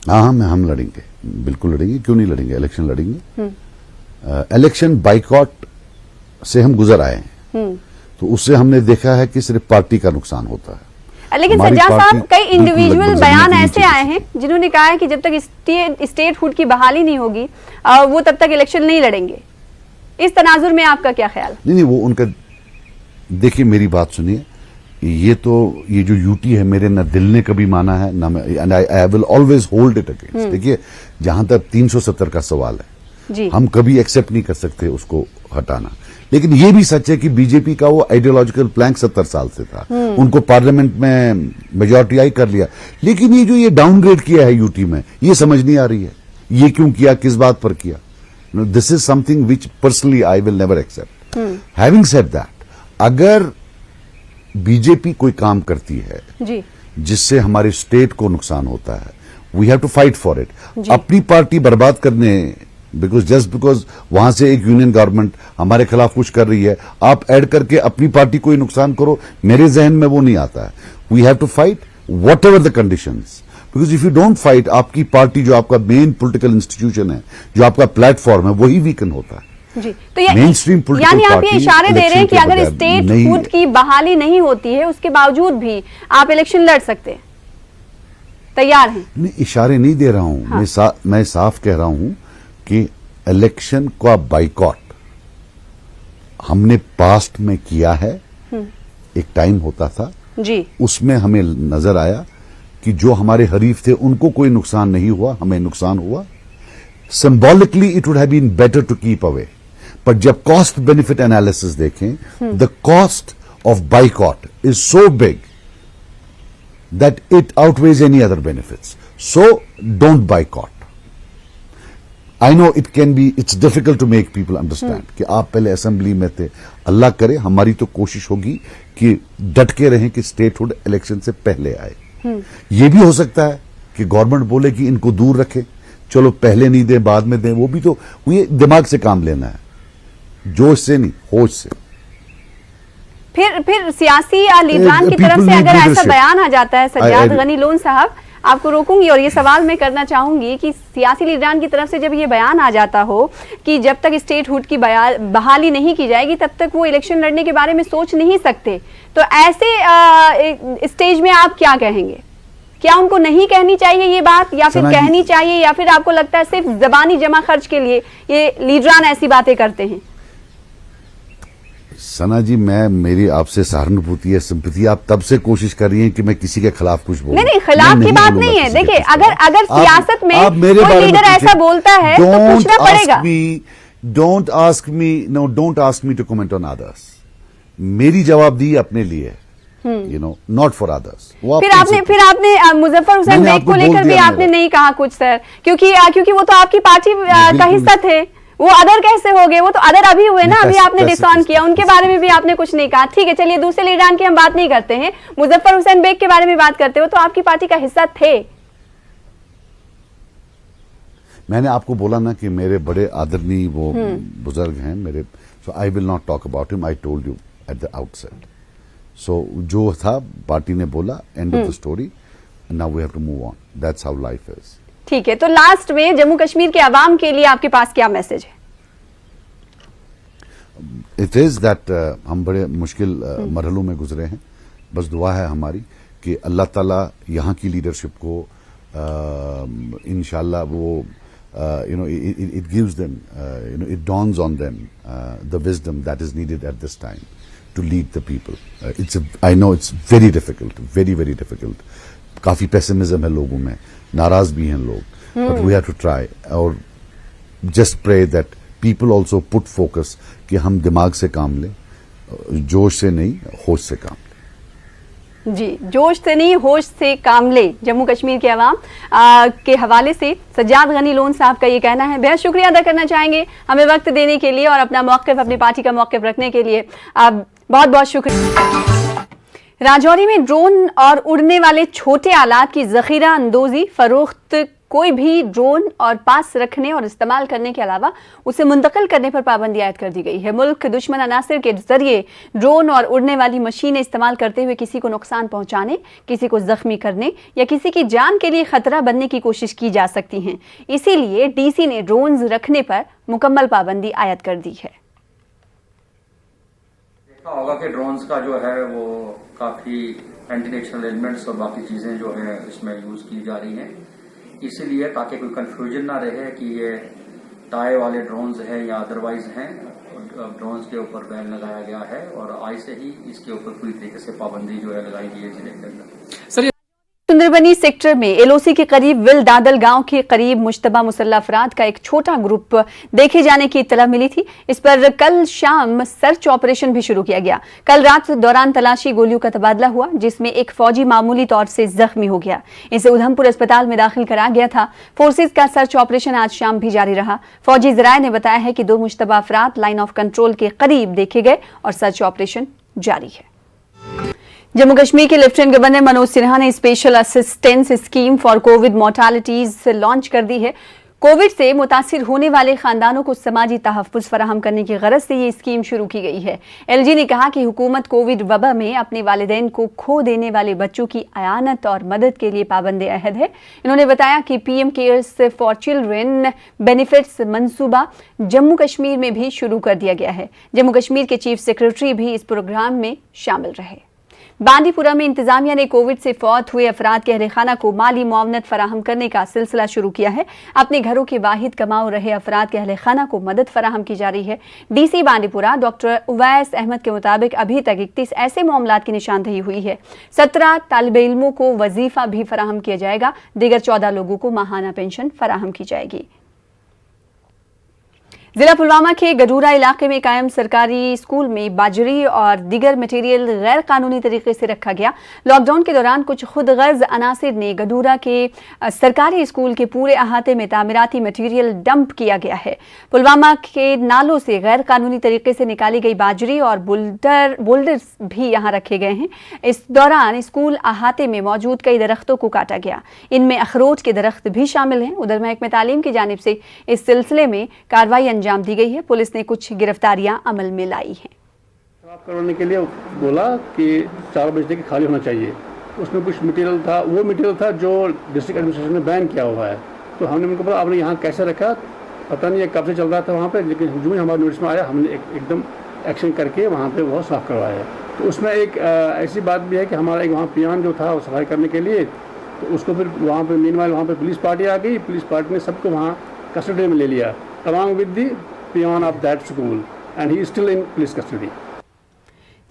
हाँ, हम लड़ेंगे, बिल्कुल लड़ेंगे. क्यों नहीं लड़ेंगे? इलेक्शन लड़ेंगे. इलेक्शन बाइकॉट से हम गुजर आए हैं, तो उससे हमने देखा है कि सिर्फ पार्टी का नुकसान होता है. लेकिन सज्जाद साहब, कई इंडिविजुअल बयान ऐसे आए हैं जिन्होंने कहा है कि जब तक स्टेटहुड की बहाली नहीं होगी वो तब तक इलेक्शन नहीं लड़ेंगे. इस तनाजुर में आपका क्या ख्याल? नहीं, वो उनका, देखिए मेरी बात सुनिए. ये जो यूटी है, मेरे न दिल ने कभी माना है ना, and I will always hold it against. देखिए, जहां तक 370 का सवाल है जी, हम कभी एक्सेप्ट नहीं कर सकते उसको हटाना. लेकिन ये भी सच है कि बीजेपी का वो आइडियोलॉजिकल प्लैंक 70 साल से था. उनको पार्लियामेंट में मेजॉरिटी आई कर लिया. लेकिन ये डाउनग्रेड किया है यूटी में, ये समझ नहीं आ रही है. ये क्यों किया, किस बात पर किया? This is something which personally I will never accept. Having said that, अगर बीजेपी कोई काम करती है जी, जिससे हमारे स्टेट को नुकसान होता है, we have to fight for it. अपनी पार्टी बर्बाद करने, बिकॉज वहां से एक यूनियन गवर्नमेंट हमारे खिलाफ कुछ कर रही है, आप ऐड करके अपनी पार्टी को ही नुकसान करो, मेरे जहन में वो नहीं आता है. We have to fight whatever the conditions, because if you don't fight, आपकी पार्टी जो आपका मेन पॉलिटिकल इंस्टीट्यूशन है, जो आपका प्लेटफॉर्म है, वही वीकन होता है जी. तो यानी आप ये इशारे दे रहे हैं कि अगर स्टेटहुड की बहाली नहीं होती है, उसके बावजूद भी आप इलेक्शन लड़ सकते हैं, तैयार हैं? नहीं, इशारे नहीं दे रहा हूं. हाँ. मैं साफ कह रहा हूं कि इलेक्शन का बाइकॉट हमने पास्ट में किया है. एक टाइम होता था जी, उसमें हमें नजर आया कि जो हमारे हरीफ थे उनको कोई नुकसान नहीं हुआ, हमें नुकसान हुआ. Symbolically it would have been better to keep away. पर जब कॉस्ट बेनिफिट एनालिसिस देखें, the cost of boycott is so big that it outweighs any other benefits. So don't boycott. I know it's difficult to make people understand कि आप पहले assembly में थे. अल्लाह करे, हमारी तो कोशिश होगी कि डट के रहें कि स्टेटहुड इलेक्शन से पहले आए. ये भी हो सकता है कि गवर्नमेंट बोले कि इनको दूर रखें, चलो पहले नहीं दें बाद में दें. वो भी तो ये दिमाग से काम लेना है, जोश से नहीं, होश से. फिर सियासी लीडरान की तरफ से अगर ऐसा बयान आ जाता है, सज्जाद गनी लोन साहब, आपको रोकूंगी और ये सवाल मैं करना चाहूंगी कि सियासी लीडरान की तरफ से जब ये बयान आ जाता हो कि जब तक स्टेटहुड की बहाली नहीं की जाएगी तब तक वो इलेक्शन लड़ने के बारे में सोच नहीं सकते, तो ऐसे स्टेज में आप क्या कहेंगे? क्या उनको नहीं कहनी चाहिए ये बात, या फिर कहनी चाहिए, या फिर आपको लगता है सिर्फ जबानी जमा खर्च के लिए ये लीडरान ऐसी बातें करते हैं? सना जी, मेरी आपसे सहानुभूति है, सिंपैथी. आप तब से कोशिश कर रही हैं कि मैं किसी के खिलाफ कुछ बोलूं. नहीं, खिलाफ की बात नहीं है. देखिए, अगर सियासत में कोई लीडर ऐसा बोलता है तो पूछना पड़ेगा. Don't ask me to comment on others. मेरी जवाबदेही अपने लिए. you know, not for others. वो फिर अपनी आपने मुजफ्फर हुसैन मैंने बेग आपको को बोल लेकर भी दिया आपने मेरा। नहीं कहा कुछ सर, क्योंकि वो तो आपकी पार्टी का बिल्कुल हिस्सा थे, वो अदर कैसे हो गए? वो तो अदर अभी हुए ना, नहीं, अभी आपने कैसे- डिसऑन किया, उनके बारे में भी आपने कुछ नहीं कहा। ठीक है, चलिए दूसरे लीडरान की हम बात नहीं करते हैं, मुजफ्फर हुसैन बेग के बारे में बात करते हो, तो आपकी पार्टी का हिस्सा थे। मैंने आपको बोला ना कि मेरे बड़े आदरणीय वो बुजुर्ग हैं मेरे, so I will not talk about him, I told you at the outset. So जो था पार्टी ने बोला, end of the story, now we have to move on, that's how life is. ठीक है, तो लास्ट में जम्मू कश्मीर के अवाम के लिए आपके पास क्या मैसेज है? इट इज दैट हम बड़े मुश्किल मरहलों में गुजरे हैं, बस दुआ है हमारी कि अल्लाह ताला यहाँ की लीडरशिप को इंशाल्लाह वो you know, it gives them, you know, it dawns on them the wisdom that is needed at this time to lead the people. I know it's very difficult, very very difficult. काफी pessimism है लोगों में, नाराज भी हैं लोग, but we have to try और just pray that people also put focus कि हम दिमाग से काम लें, जोश से नहीं, होश से काम लें। जी, जोश से नहीं होश से काम ले, जम्मू कश्मीर के अवाम के हवाले से सज्जाद गनी लोन साहब का ये कहना है। बेहद शुक्रिया अदा करना चाहेंगे हमें वक्त देने के लिए और अपना मौक़िफ़, अपनी पार्टी का मौक़िफ़ रखने के लिए। बहुत बहुत शुक्रिया। राजौरी में ड्रोन और उड़ने वाले छोटे आलात की ज़ख़ीरा अंदोज़ी, फ़रोख्त, कोई भी ड्रोन और पास रखने और इस्तेमाल करने के अलावा उसे मुंतकिल करने पर पाबंदी आयद कर दी गई है। मुल्क दुश्मन अनासिर के जरिए ड्रोन और उड़ने वाली मशीनें इस्तेमाल करते हुए किसी को नुकसान पहुंचाने, किसी को जख्मी करने या किसी की जान के लिए खतरा बनने की कोशिश की जा सकती है। इसीलिए डीसी ने ड्रोन्स रखने पर मुकम्मल पाबंदी आयद कर दी है। देखा होगा कि ड्रोन्स का जो है वो काफी एंटी नेशनल एलिमेंट्स और बाकी चीजें जो है इसमें यूज की जा रही हैं, इसीलिए ताकि कोई कंफ्यूजन ना रहे कि ये टाई वाले ड्रोन्स हैं या अदरवाइज हैं। ड्रोन्स के ऊपर बैन लगाया गया है और आज से ही इसके ऊपर पूरी तरीके से पाबंदी जो है लगाई गई है जिले के अंदर। सुंदरबनी सेक्टर में एलओसी के करीब विल दादल गांव के करीब मुश्तबा मुसल्ला अफराद का एक छोटा ग्रुप देखे जाने की इत्तला मिली थी। इस पर कल शाम सर्च ऑपरेशन भी शुरू किया गया। कल रात दौरान तलाशी गोलियों का तबादला हुआ, जिसमें एक फौजी मामूली तौर से जख्मी हो गया। इसे उधमपुर अस्पताल में दाखिल करा गया था। फोर्सेज का सर्च ऑपरेशन आज शाम भी जारी रहा। फौजी जराये ने बताया है कि 2 मुश्तबा अफराद लाइन ऑफ कंट्रोल के करीब देखे गए और सर्च ऑपरेशन जारी है। जम्मू कश्मीर के लेफ्टिनेंट गवर्नर मनोज सिन्हा ने special assistance scheme for COVID mortalities launch कर दी है। कोविड से मुतासिर होने वाले खानदानों को समाजी तहफ़्फ़ुज़ फराहम करने की गरज से ये स्कीम शुरू की गई है। एलजी ने कहा कि हुकूमत कोविड वबा में अपने वालिदैन को खो देने वाले बच्चों की अयानत और मदद के लिए पाबंद अहद है। इन्होंने बताया कि PM cares for children benefits मंसूबा जम्मू कश्मीर में भी शुरू कर दिया गया है। जम्मू कश्मीर के चीफ सेक्रेटरी भी इस प्रोग्राम में शामिल रहे। बांदीपुरा में इंतजामिया ने कोविड से फौत हुए अफराद के अहले खाना को माली मुआवनत फराहम करने का सिलसिला शुरू किया है। अपने घरों के वाहिद कमाऊ रहे अफराद के अहले खाना को मदद फराहम की जा रही है। डीसी बांदीपुरा डॉक्टर उवैस अहमद के मुताबिक अभी तक 31 ऐसे मामलात की निशानदही हुई है। 17 तालिबे इल्मों को वजीफा भी फराहम किया जाएगा। दीगर 14 लोगों को माहाना पेंशन फराहम की जाएगी। जिला पुलवामा के गडूरा इलाके में कायम सरकारी स्कूल में बाजरी और दीगर मटेरियल गैर कानूनी तरीके से रखा गया। लॉकडाउन के दौरान कुछ खुद गर्ज अनासिर ने गडूरा के सरकारी स्कूल के पूरे अहाते में तामीराती मटेरियल डंप किया गया है। पुलवामा के नालों से गैर कानूनी तरीके से निकाली गई बाजरी और बोल्डर्स भी यहाँ रखे गए हैं। इस दौरान स्कूल अहाते में मौजूद कई दरख्तों को काटा गया। इनमें अखरोट के दरख्त भी शामिल हैं। उधर महकमे तालीम की जानिब से इस सिलसिले में कार्रवाई अंजाम दी गई है। पुलिस ने कुछ गिरफ्तारियां अमल में लाई हैं। साफ करवाने के लिए बोला कि 4 बजे तक खाली होना चाहिए। उसमें कुछ मटेरियल था, वो मटेरियल था जो डिस्ट्रिक्ट एडमिनिस्ट्रेशन ने बैन किया हुआ है। तो हमने उनको बोला आपने यहाँ कैसे रखा, पता नहीं कब से चल रहा था वहाँ पे, लेकिन जो ही हमारे नोटिस में आया हमने एकदम एक्शन करके वहाँ पे वो साफ करवाया। तो उसमें एक ऐसी बात भी है कि हमारा एक वहाँ पियान जो था सफाई करने के लिए, तो उसको फिर वहाँ पे मीनवाइल वहाँ पे पुलिस पार्टी आ गई। पुलिस पार्टी ने सबको वहाँ कस्टडी में ले लिया along with the peon of that school and he is still in police custody.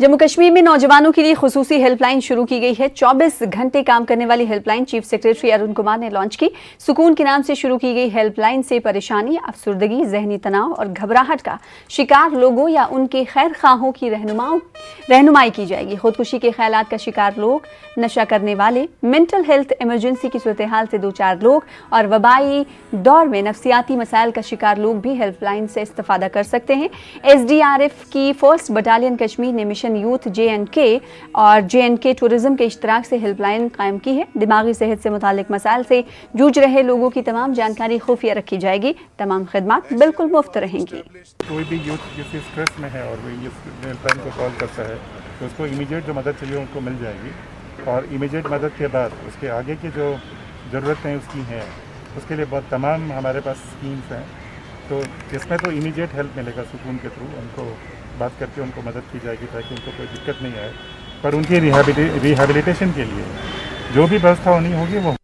Jammu Kashmir में नौजवानों के लिए खुसूसी हेल्पलाइन शुरू की गई है। 24 घंटे काम करने वाली helpline chief secretary Arun Kumar ने लॉन्च की। सुकून के नाम से शुरू की गई हेल्पलाइन से परेशानी, अफसुर्दगी, जहनी तनाव और घबराहट का शिकार लोगों या उनके खैर खाहों की रहनुमाई की जाएगी। खुदकुशी के ख्यालात का शिकार लोग, नशा करने वाले, मेंटल हेल्थ इमरजेंसी की सूरत हाल से 2-4 लोग और वबाई दौर में नफसियाती मसाइल का शिकार लोग भी हेल्पलाइन से इस्तेफादा कर सकते हैं। SDRF की 1st बटालियन कश्मीर ने मिशन यूथ JNK और JNK टूरिज्म के इश्तराक से हेल्पलाइन कायम की है। दिमागी सेहत से मुतालिक मसाइल से जूझ रहे लोगों की तमाम जानकारी खुफिया रखी जाएगी। तमाम खिदमात बिल्कुल मुफ्त रहेंगी। कोई भी यूथ किसी स्ट्रेस में है और वो इस हेल्पलाइन को कॉल करता है तो उसको इमीडिएट जो मदद चाहिए उनको मिल जाएगी, और इमीडिएट मदद के बाद उसके आगे की जो ज़रूरतें उसकी हैं उसके लिए बहुत तमाम हमारे पास स्कीम्स हैं। तो इसमें तो इमीडिएट हेल्प मिलेगा। सुकून के थ्रू उनको बात करके उनको मदद की जाएगी ताकि उनको कोई दिक्कत नहीं आए, पर उनकी रिहैबिलिटेशन के लिए जो भी व्यवस्था होनी होगी वो।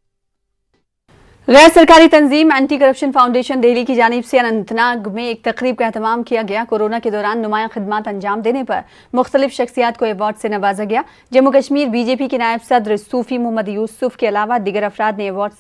गैर सरकारी तंजीम एंटी करप्शन फाउंडेशन दिल्ली की जानिब से अनंतनाग में एक तकरीब का एहतमाम किया गया। कोरोना के दौरान नुमाया खिदमात अंजाम देने पर मुख्तलिफ शख्सियात को अवार्ड से नवाजा गया। जम्मू कश्मीर BJP के नायब सदर सूफी मोहम्मद यूसुफ के अलावा दीगर अफराद ने अवार्ड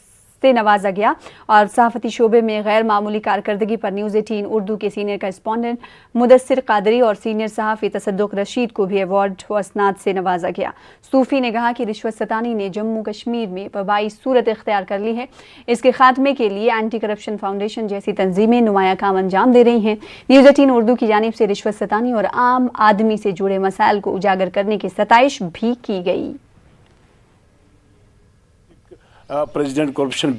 से नवाजा गया। और सहाफ़ती शोबे में गैर मामूली कारकर्दगी पर न्यूज़ 18 उर्दू के सीनियर करस्पॉन्डेंट मुदस्सिर कादरी और सीनियर सहाफ़ी तसद्दुक रशीद को भी अवार्ड व असनाद से नवाजा गया। सूफी ने कहा कि रिश्वत सतानी ने जम्मू कश्मीर में वबाई सूरत इख्तियार कर ली है। इसके खात्मे के लिए एंटी करप्शन फाउंडेशन जैसी तंजीमें नुमाया काम अंजाम दे रही हैं। न्यूज़ 18 उर्दू की जानिब से रिश्वत सतानी और आम आदमी से जुड़े मसाइल को उजागर करने की सताइश भी की गई। प्रेसिडेंट करप्शन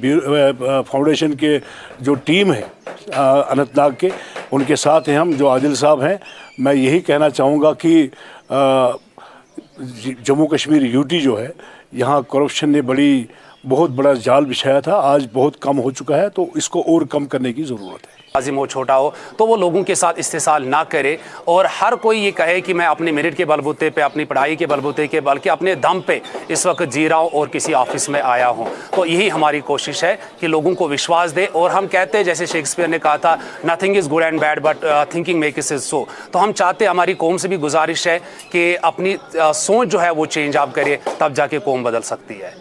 फाउंडेशन के जो टीम है अनंतनाग के, उनके साथ हैं हम, जो आदिल साहब हैं। मैं यही कहना चाहूँगा कि जम्मू कश्मीर UT जो है, यहाँ करप्शन ने बहुत बड़ा जाल बिछाया था। आज बहुत कम हो चुका है, तो इसको और कम करने की ज़रूरत है। आजिम हो, छोटा हो, तो वो लोगों के साथ इस्तेसाल ना करे और हर कोई ये कहे कि मैं अपने मेरिट के बलबूते पे, अपनी पढ़ाई के बलबूते के, बल्कि अपने दम पे इस वक्त जी रहा हूँ और किसी ऑफिस में आया हूँ। तो यही हमारी कोशिश है कि लोगों को विश्वास दे। और हम कहते हैं, जैसे शेक्सपियर ने कहा था, nothing is good and bad but thinking make it so. तो हम चाहते हैं, हमारी कौम से भी गुजारिश है कि अपनी सोच जो है वो चेंज आप करें, तब जाके कौम बदल सकती है।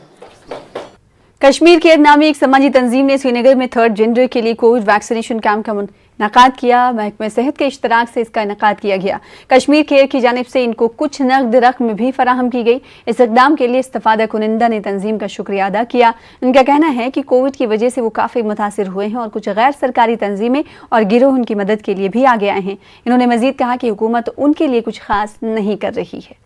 कश्मीर केयर नामी एक समाजी तंजीम ने श्रीनगर में 3rd जेंडर के लिए कोविड वैक्सीनेशन कैंप का इनेकाद किया। महकमा सेहत के इश्तराक से इसका इनेकाद किया गया। कश्मीर केयर की जानिब से इनको कुछ नकद रकम भी फराहम की गई। इस इक़दाम के लिए इस्तिफादा कुनिंदा ने तंजीम का शुक्रिया अदा किया। उनका कहना है कि कोविड की वजह से वो काफ़ी मुतासिर हुए हैं और कुछ गैर सरकारी तंजीमें और गिरोह उनकी मदद के लिए भी आगे आए हैं। इन्होंने मजीद कहा कि हुकूमत उनके लिए कुछ खास नहीं कर रही है।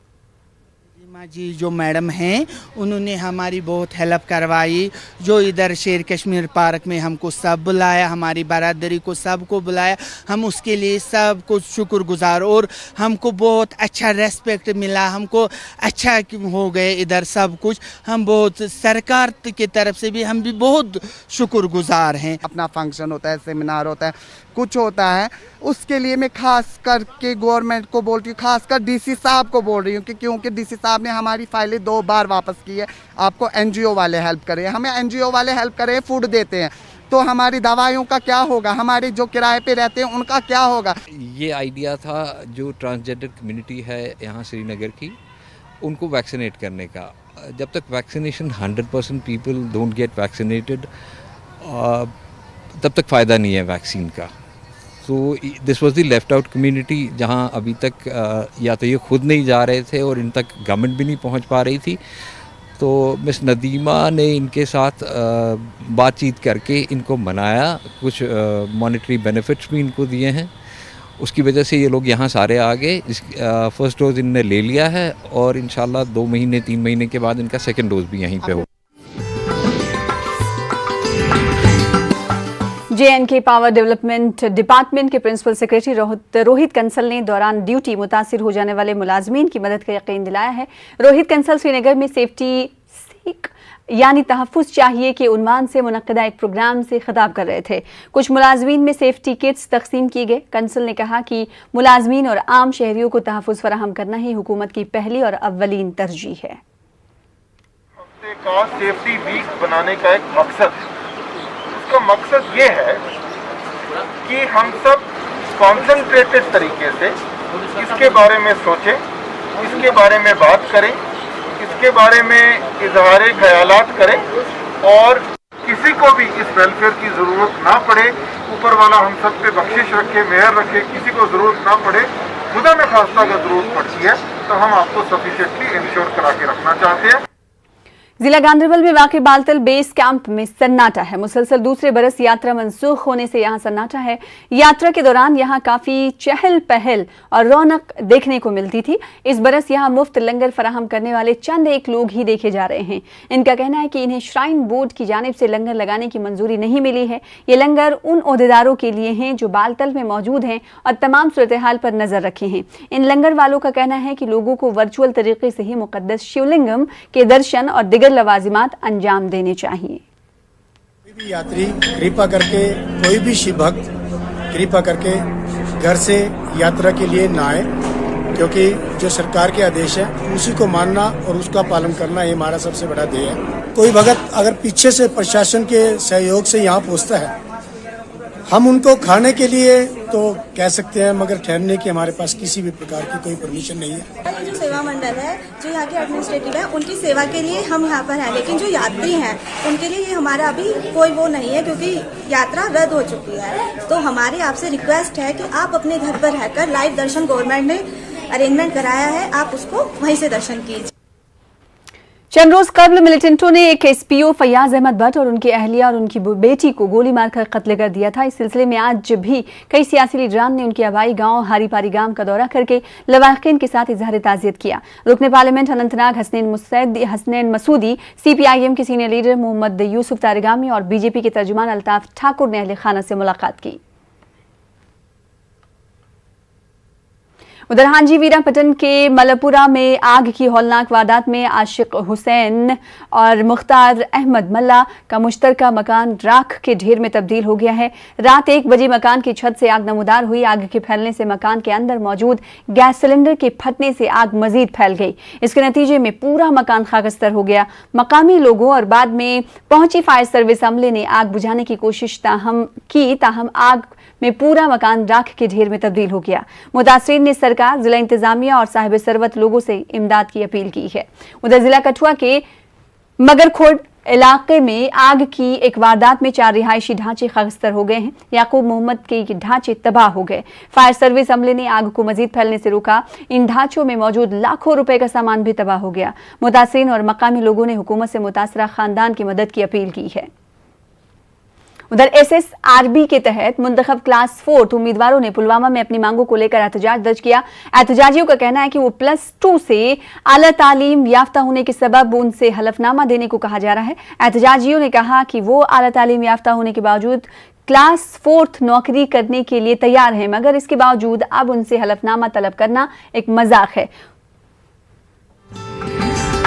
जी जो मैडम हैं उन्होंने हमारी बहुत हेल्प करवाई। जो इधर शेर कश्मीर पार्क में हमको सब बुलाया, हमारी बरादरी को सबको बुलाया, हम उसके लिए सब कुछ शुक्रगुजार। और हमको बहुत अच्छा रेस्पेक्ट मिला, हमको अच्छा हो गए इधर सब कुछ। हम बहुत सरकार की तरफ से भी हम भी बहुत शुक्रगुजार हैं। अपना फंक्शन होता है, सेमिनार होता है, कुछ होता है, उसके लिए मैं खास करके गवर्नमेंट को बोल रही हूँ, खासकर DC साहब को बोल रही हूँ कि क्योंकि DC साहब ने हमारी फाइलें 2 बार वापस की है। आपको NGO वाले हेल्प करें, हमें NGO वाले हेल्प करें, फूड देते हैं, तो हमारी दवाइयों का क्या होगा, हमारे जो किराए पे रहते हैं उनका क्या होगा। ये आइडिया था जो ट्रांसजेंडर कम्युनिटी है यहाँ श्रीनगर की, उनको वैक्सीनेट करने का। जब तक vaccination 100% people don't get vaccinated, तब तक फ़ायदा नहीं है वैक्सीन का। तो this was the left out community, जहाँ अभी तक या तो ये खुद नहीं जा रहे थे और इन तक गवर्नमेंट भी नहीं पहुँच पा रही थी। तो मिस नदीमा ने इनके साथ बातचीत करके इनको मनाया, कुछ मॉनेटरी बेनिफिट्स भी इनको दिए हैं। उसकी वजह से ये लोग यहाँ सारे आ गए। फर्स्ट डोज इनने ले लिया है और इंशाल्लाह 2 महीने 3 महीने के बाद इनका सेकंड डोज भी यहीं पे हो। JNK पावर डेवलपमेंट डिपार्टमेंट के प्रिंसिपल सेक्रेटरी रोहित कंसल ने दौरान ड्यूटी मुतासिर हो जाने वाले मुलाजमीन की मदद का यकीन दिलाया है। रोहित कंसल श्रीनगर में सेफ्टी सीख यानी तहफ़्फ़ुज़ चाहिए के उन्वान से मुनक़्क़दा एक प्रोग्राम से खिताब कर रहे थे। कुछ मुलाजमीन में सेफ्टी किट्स तकसीम किए गए। कंसल ने कहा कि मुलाजमीन और आम शहरियों को तहफ़्फ़ुज़ फराहम करना ही हुकूमत की पहली और अव्वलीन तरजीह है। हफ्ते का सेफ्टी वीक बनाने का एक मकसद है। उसका मकसद ये है कि हम सब कॉन्सेंट्रेटेड तरीके से इसके बारे में सोचें इसके बारे में बात करें, इसके बारे में इजहार ख्यालात करें और किसी को भी इस वेलफेयर की ज़रूरत ना पड़े, ऊपर वाला हम सब पे बख्शिश रखे, मेहर रखे, किसी को ज़रूरत ना पड़े, खुदा में खास्ता अगर ज़रूरत पड़ती है तो हम आपको सफिशिएंटली इंश्योर करा के रखना चाहते हैं। जिला गांधरबल में वाक़ बालतल बेस कैंप में सन्नाटा है। मुसलसल दूसरे बरस यात्रा मंसूख होने से यहाँ सन्नाटा है। यात्रा के दौरान यहाँ काफ़ी चहल पहल और रौनक देखने को मिलती थी। इस बरस यहाँ मुफ्त लंगर फराहम करने वाले चंद एक लोग ही देखे जा रहे हैं। इनका कहना है कि इन्हें श्राइन बोर्ड की जानिब से लंगर लगाने की मंजूरी नहीं मिली है। ये लंगर उन ओहदेदारों के लिए हैं जो बालतल में मौजूद हैं और तमाम सूरत हाल पर नजर रखे हैं। इन लंगर वालों का कहना है कि लोगों को वर्चुअल तरीके से ही मुकद्दस शिवलिंगम के दर्शन और दिगर लवाजिमात अंजाम देने चाहिए। कोई भी यात्री कृपा करके, कोई भी शिव भक्त कृपा करके घर से यात्रा के लिए ना आए, क्योंकि जो सरकार के आदेश है उसी को मानना और उसका पालन करना ये हमारा सबसे बड़ा ध्येय है। कोई भक्त अगर पीछे से प्रशासन के सहयोग से यहाँ पहुँचता है, हम उनको खाने के लिए तो कह सकते हैं, मगर ठहरने की हमारे पास किसी भी प्रकार की कोई परमिशन नहीं है। ये जो सेवा मंडल है, जो यहाँ के एडमिनिस्ट्रेटिव है, उनकी सेवा के लिए हम यहाँ पर हैं, लेकिन जो यात्री हैं उनके लिए ये हमारा अभी कोई वो नहीं है, क्योंकि यात्रा रद्द हो चुकी है। तो हमारी आपसे रिक्वेस्ट है कि आप अपने घर पर रहकर लाइव दर्शन गवर्नमेंट ने अरेंजमेंट कराया है, आप उसको वहीं से दर्शन कीजिए। चंद रोज कबल मिलिटेंटों ने एक एसपीओ फैयाज अहमद भट्ट और उनकी अहलिया और उनकी बेटी को गोली मारकर कत्ल कर दिया था। इस सिलसिले में आज भी कई सियासी लीडरान ने उनके आबाई गांव हारीपारी गांव का दौरा करके लवाहिकीन के साथ इजहार ताज़ियत किया। रुकने पार्लियामेंट अनंतनाग हसनैन मसूदी, CPIM के सीनियर लीडर मोहम्मद यूसुफ तारगामी और BJP के तर्जुमान अल्ताफ ठाकुर ने अहले खाना से मुलाकात की। उधर हांजी वीरापटन के मलपुरा में आग की हौलनाक वारदात में आशिक हुसैन और मुख्तार अहमद मल्ला का मुश्तरका मकान राख के ढेर में तब्दील हो गया है। रात 1 बजे मकान की छत से आग नमूदार हुई। आग के फैलने से मकान के अंदर मौजूद गैस सिलेंडर के फटने से आग मजीद फैल गई। इसके नतीजे में पूरा मकान खाकस्तर हो गया। मकामी लोगों और बाद में पहुंची फायर सर्विस अमले ने आग बुझाने की कोशिश ताहम आग में पूरा मकान राख के ढेर में तब्दील हो गया। मुतासिरीन ने सरकार, जिला इंतजामिया और साहिब सरवत लोगों से इमदाद की अपील की है। उधर जिला कठुआ के मगरखोड़ इलाके में आग की एक वारदात में 4 रिहायशी ढांचे खाकस्तर हो गए हैं। याकूब मोहम्मद के ढांचे तबाह हो गए। फायर सर्विस अमले ने आग को मजीद फैलने से रोका। इन ढांचों में मौजूद लाखों रुपए का सामान भी तबाह हो गया। मुतासिरीन और मकामी लोगों ने हुकूमत से मुतासरा खानदान की मदद की अपील की है। उधर SSRB के तहत मुंतखब क्लास 4 उम्मीदवारों ने पुलवामा में अपनी मांगों को लेकर एहतजाज दर्ज किया। एहतजाजियों का कहना है कि वो +2 से आला तालीम याफ्ता होने के सबब उनसे हलफनामा देने को कहा जा रहा है। एहतजाजियों ने कहा कि वो आला तालीम याफ्ता होने के बावजूद क्लास 4 नौकरी करने के लिए तैयार हैं, मगर इसके बावजूद अब उनसे हलफनामा तलब करना एक मजाक है।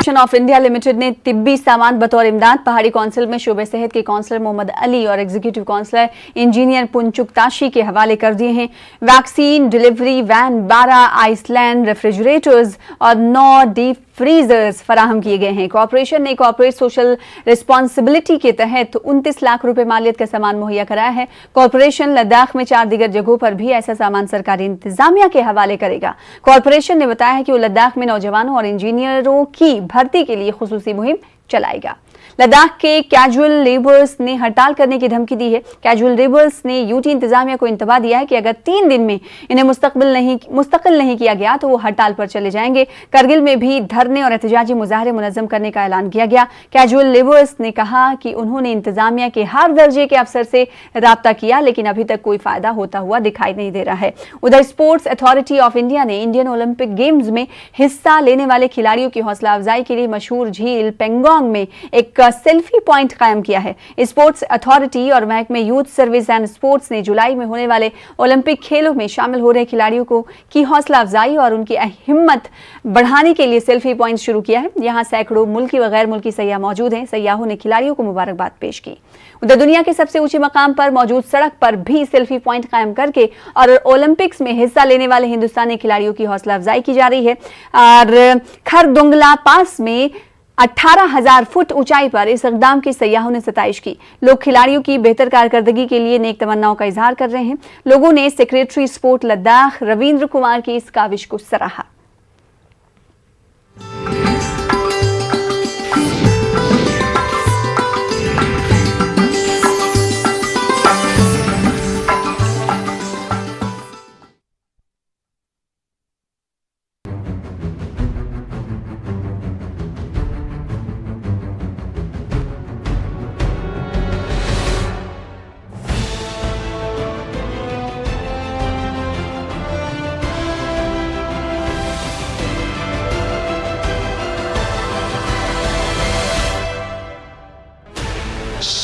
ऑफ इंडिया लिमिटेड ने तिब्बी सामान बतौर इमदाद पहाड़ी काउंसिल में शोबे सेहत के काउंसलर मोहम्मद अली और executive councillor engineer Punchuk Tashi के हवाले कर दिए हैं। Vaccine delivery van, 12 ice lined refrigerators और 9 डीप फ्रीजर्स फराहम किए गए हैं। कॉर्पोरेशन ने कॉर्पोरेट सोशल रिस्पॉन्सिबिलिटी के तहत 29 लाख रुपए मालियत का सामान मुहैया कराया है। कॉर्पोरेशन लद्दाख में 4 दीगर जगहों पर भी ऐसा सामान सरकारी इंतजामिया के हवाले करेगा। कॉर्पोरेशन ने बताया है कि वो लद्दाख में नौजवानों और इंजीनियरों की भर्ती के लिए खुसूसी मुहिम चलाएगा। लद्दाख के कैजुअल लेबर्स ने हड़ताल करने की धमकी दी है। कैजुअल लेबर्स ने यूटी इंतजामिया को इंतबाह दिया है कि अगर 3 दिन में इन्हें मुस्तकिल नहीं किया गया तो वो हड़ताल पर चले जाएंगे। करगिल में भी धरने और एहतजाजी मुजाहरे मुनज़्ज़म करने का ऐलान किया गया। कैजुअल लेबर्स ने कहा कि उन्होंने इंतजामिया के हर दर्जे के अफसर से राब्ता किया, लेकिन अभी तक कोई फायदा होता हुआ दिखाई नहीं दे रहा है। उधर स्पोर्ट्स अथॉरिटी ऑफ इंडिया ने इंडियन ओलंपिक गेम्स में हिस्सा लेने वाले खिलाड़ियों की हौसला अफजाई के लिए मशहूर झील पेंगोंग में एक सेल्फी पॉइंट कायम किया है। स्पोर्ट्स अथॉरिटी और महकमे यूथ सर्विस एंड स्पोर्ट्स ने जुलाई में होने वाले ओलंपिक खेलों में शामिल हो रहे खिलाड़ियों की हौसला अफजाई और उनकी हिम्मत बढ़ाने के लिए सेल्फी पॉइंट शुरू किया है। यहाँ सैकड़ों मुल्की व गैर मुल्की सयाह मौजूद हैं। सयाहों ने खिलाड़ियों को मुबारकबाद पेश की। उधर दुनिया के सबसे ऊंचे मकाम पर मौजूद सड़क पर भी सेल्फी पॉइंट कायम करके और ओलंपिक्स में हिस्सा लेने वाले हिंदुस्तानी खिलाड़ियों की हौसला अफजाई की जा रही है। और खरदुंगला पास में 18,000 फुट ऊंचाई पर इस इक़दाम की सयाहों ने सताइश की। लोग खिलाड़ियों की बेहतर कारकर्दगी के लिए नेक तमन्नाओं का इजहार कर रहे हैं। लोगों ने सेक्रेटरी स्पोर्ट लद्दाख रविंद्र कुमार की इस काविश को सराहा।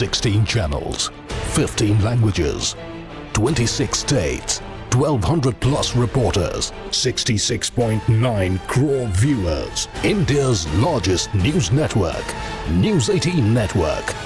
16 channels, 15 languages, 26 states, 1200 plus reporters, 66.9 crore viewers. India's largest news network, News 18 Network.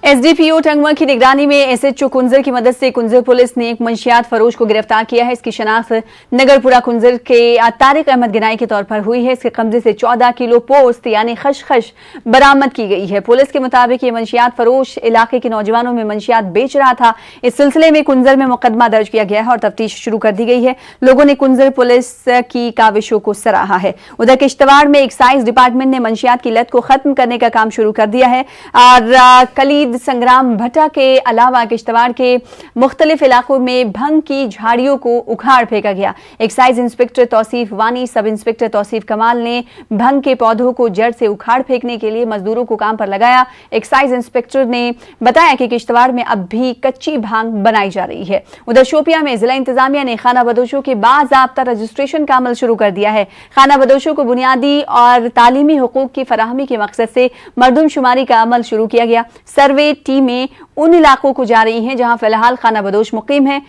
SDPO टंगवा की निगरानी में एसएचओ कुंजर की मदद से कुंजर पुलिस ने एक मंशियात फरोश को गिरफ्तार किया है। इसकी शनाख्त नगरपुरा कुंजर के तारिक अहमद गिनाई के तौर पर हुई है। इसके कब्जे से 14 किलो पोस्त यानी खशखश बरामद की गई है। पुलिस के मुताबिक ये मंशियात फरोश इलाके के नौजवानों में मंशियात बेच रहा था। इस सिलसिले में कुंजर में मुकदमा दर्ज किया गया है और तफ्तीश शुरू कर दी गई है। लोगों ने कुंजर पुलिस की काविशों को सराहा है। उधर किश्तवाड़ में एक्साइज डिपार्टमेंट ने मंशियात की लत को खत्म करने का काम शुरू कर दिया है और कलीद संग्राम भट्टा के अलावा किश्तवाड़ के मुख्तलिफ इलाकों में भंग की झाड़ियों को उखाड़ फेंका गया। एक्साइज इंस्पेक्टर तौसीफ वानी, सब इंस्पेक्टर तौसीफ कमाल ने भंग के पौधों को जड़ से उखाड़ फेंकने के लिए मजदूरों को काम पर लगाया। एक्साइज इंस्पेक्टर ने बताया कि किश्तवाड़ में अब भी कच्ची भांग बनाई जा रही है। उधर शोपियां में जिला इंतजामिया ने खाना बदोशों के बाज़ाब्ता रजिस्ट्रेशन का अमल शुरू कर दिया है। खाना बदोशों को बुनियादी और तालीमी हुकूक की फराहमी के मकसद से मरदमशुमारी का अमल शुरू किया गया। सर्वे टीमें उन इलाकों को जा रही हैं जहां फिलहाल खाना बदोश मुकीम हैं।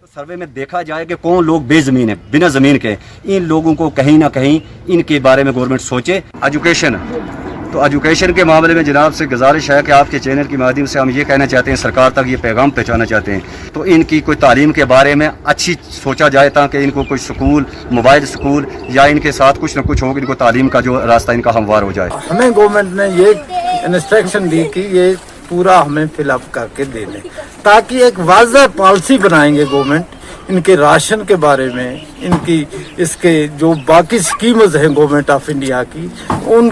तो सर्वे में देखा जाए कि कौन लोग बेजमीन है, बिना जमीन के, इन लोगों को कहीं ना कहीं इनके बारे में गवर्नमेंट सोचे। एजुकेशन, तो एजुकेशन के मामले में जनाब से गुजारिश है कि आपके चैनल के माध्यम से हम ये कहना चाहते हैं, सरकार तक ये पैगाम पहुंचाना चाहते हैं, तो इनकी कोई तालीम के बारे में अच्छी सोचा जाए ताकि इनको कोई स्कूल, मोबाइल स्कूल या इनके साथ कुछ न कुछ हो, इनको तालीम का जो रास्ता इनका हमवार हो जाए। हमें गवर्नमेंट ने ये इंस्ट्रक्शन दी कि ये पूरा हमें फिलअप करके दे दें, ताकि एक वाज़ह पॉलिसी बनाएंगे गवर्नमेंट इनके राशन के बारे में, इनकी इसके जो बाकी स्कीम्स हैं गवर्नमेंट ऑफ इंडिया की, उन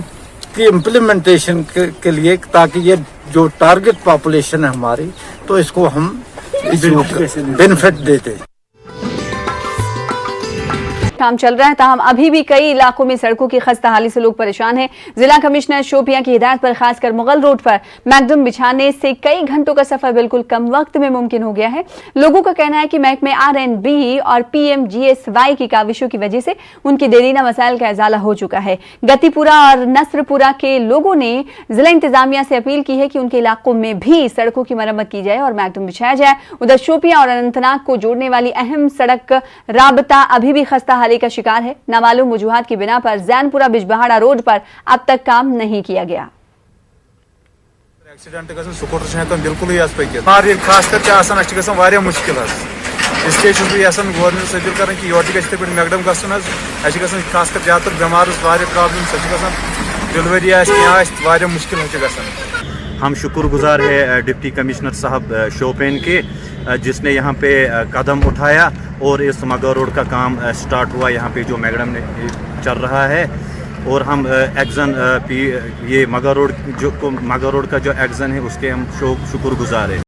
की इम्प्लीमेंटेशन के लिए, ताकि ये जो टारगेट पॉपुलेशन है हमारी, तो इसको हम बेनिफिट देते हैं। काम चल रहा है, ताहम अभी भी कई इलाकों में सड़कों की खस्ताहाली से लोग परेशान हैं। जिला कमिश्नर शोपियां की हिदायत पर खासकर मुगल रोड पर मैकडम बिछाने से कई घंटों का सफर बिल्कुल कम वक्त में मुमकिन हो गया है। लोगों का कहना है कि महकमे RNB और PMGSY की काविशों की वजह से उनकी देरीना मसाइल का इजाला हो चुका है। गतिपुरा और नसरपुरा के लोगों ने जिला इंतजामिया से अपील की है कि उनके इलाकों में भी सड़कों की मरम्मत की जाए और मैकडम बिछाया जाए। उधर शोपियां और अनंतनाग को जोड़ने वाली अहम सड़क राबता अभी भी खस्ता का शिकार है। नामालूम वजूहात की बिना पर जैनपुरा बिजबहाड़ा रोड पर अब तक काम नहीं किया गया। एक्सीडेंट गसन स्कूटर बिल्कुल ही पकड़ खास कर मुश्किल इसलिए गवर्नमेंट से अपील कर कि योर मैकडम गसन खास कर ज्यादा बेमार प्रॉब्लम सह डिलीवरी मुश्किल हम शुक्रगुजार है डिप्टी कमिश्नर साहब शोपियां के, जिसने यहाँ पे कदम उठाया और इस मगा रोड का काम स्टार्ट हुआ। यहाँ पे जो मैकडम ने चल रहा है और हम एक्शन ये मगा रोड का जो एक्शन है उसके हम शुक्रगुजार हैं।